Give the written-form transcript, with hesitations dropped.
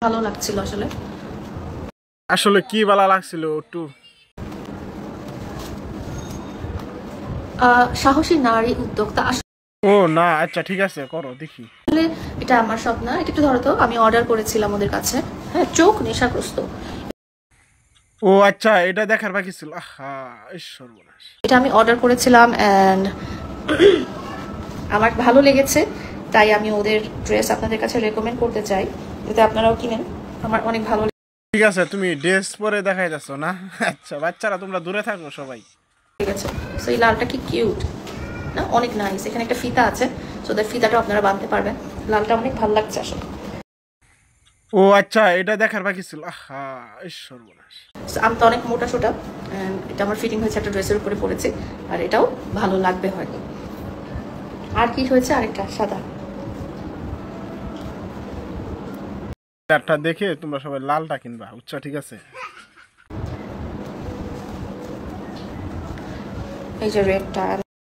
ভালো লাগছিল আসলে। আসলে কি ভালো লাগছিল একটু? সাহসী নারী উদ্যোক্তা ও না, আচ্ছা ঠিক আছে, করো দেখি। আসলে এটা আমার সব না, এটা একটু ধরো তো। আমি অর্ডার করেছিলাম ওদের কাছে, হ্যাঁ, চোখ নেশাগ্রস্ত। ও আচ্ছা, এটা দেখার বাকি ছিল। আহা, সর্বনাশ। এটা আমি অর্ডার করেছিলাম অ্যান্ড আমার ভালো লেগেছে, তাই আমি ওদের ড্রেস আপনাদের কাছে রেকমেন্ড করতে চাই, যাতে আপনারাও কিনেন। আমার অনেক ভালো ঠিক আছে, তুমি ড্রেস পরে দেখাই যাচ্ছ না? আচ্ছা বাচ্চারা তোমরা দূরে থাকো সবাই। লেগেছে। সো এই লালটা কি কিউট না, অনেক নাইস। এখানে একটা ফিতা আছে, সো ওদের ফিতাটা আপনারা বাঁধতে পারবেন। লালটা অনেক ভালো লাগছে আসলে। ও আচ্ছা, এটা দেখার বাকি ছিল। আহা, সর্বনাশ। আমি তো অনেক মোটা সোটা, এটা আমার ফিটিং হয়েছে, একটা ড্রেসের উপরে পরেছি, আর এটাও ভালো লাগবে হয়তো। আর কি হয়েছে, আরেকটা সাদা। চারটা দেখে তোমরা সবাই লালটা কিনবা, আচ্ছা ঠিক আছে। এই যে রেডটা